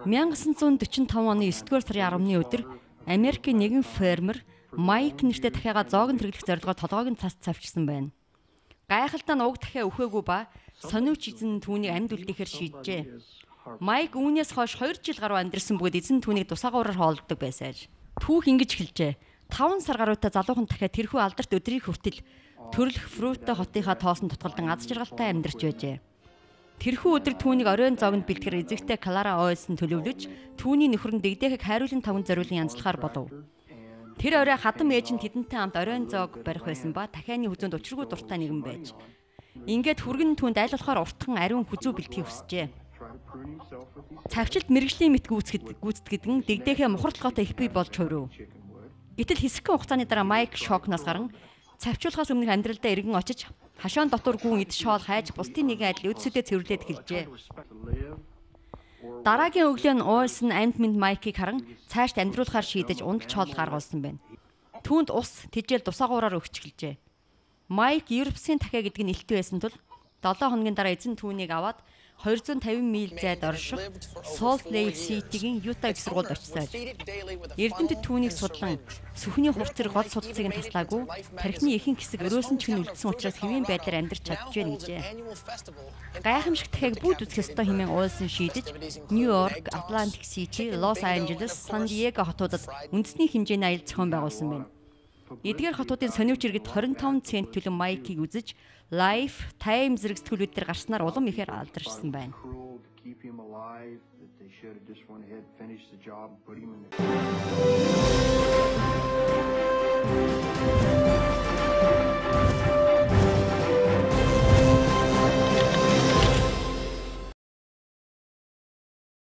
1945 оны 9-р сарын 10-ны өдөр Америкийн нэгэн фермер Майк нэртэй дахиагаа зоогонд хэрэглэх зорилгоор толгойг нь цас цавчсан байна. Гайхалтай нь уг дахиа өхөөгүй ба сониуч эзэн түүнийг амьд үлдээхээр шийджээ. Майк үүнээс хойш 2 жил гаруй амьдэрсэн бөгөөд эзэн түүнийг тусаагаараар хоолддог байсан. Түүх ингэж хэлжээ. 5 сар гаруйтай залуухан дахиад тэрхүү алдарт өдрийг хүртэл төрөлх Фруто хотынхаа тоосон тутгалдан аз жаргалтай амьдарч байжээ. Тэрхүү өдөр түүнийг оройн зоогонд бэлтгэр эзэгтэй Клара Ойлсон төлөвлөж түүний нөхөр нь дэгдээхийг хайруулын таван зориулын янзлахаар болов. Тэр орой хадам ээж нь тэдэнтэй хамт оройн зоог барих байсан ба дахианы хүзүүнд учиргүй дуртай нэгэн байж. Ингээд хүргэн түүнд аль болохоор уртхан ариун хүзүү бэлтгэхийг хүсжээ. Цавчилт мэрэгжлийн мэт гүйцэтгэдэг нь дэгдээхээ мухар толгойтой их бий болж хувирв. Гэтэл хэсэгхэн хугацааны дараа Майк шокноос гарan цавчуулахаас өмнөх амьдралдаа эргэн очиж хашаан дотор гүн идэж шоол хайж бусдын нэгэн адил өдсөдөө цэвэрлээд эхэлжээ. Дараагийн өглөө нь Ойлсон амьд мэнд Майкийг харан цаашд амьдруулахаар шийдэж ундалж хоол гаргуулсан байна. Түүнд ус тэжээл дусаагуураар өгч эхэлжээ. Майк Европсын дахиа гэдэг нь илтээ байсан тул 7 хоногийн дараа эзэн түүнийг аваад 250 миль зайд орших Salt Lake City-гийн Юта их сургуульд очсон. Эрдэмтэд түүнийг судлан сүхний хурцэр гол судалцыг нь таслаагүй тархины ихэнх хэсэг өрөөсөн ч хэн үлдсэн учраас хэвийн байдлаар амьдарч чадчихвэ гэжээ. Гайхамшиг дахиаг бүгд үзэх ёстой хэмээн Ойлсон шийдэж Нью-Йорк, Атлантик Сити, Лос Анжелес, Сан Диего хотуудад үндэсний хэмжээний аялал зохион байгуулсан байна. Эдгээр хотуудын сониуч иргэд 25 цент төлөн Майкийг үзэж Life, Time зэрэг сэтгүүлүүд дээр гарснаар улам ихээр алдаршсан байна.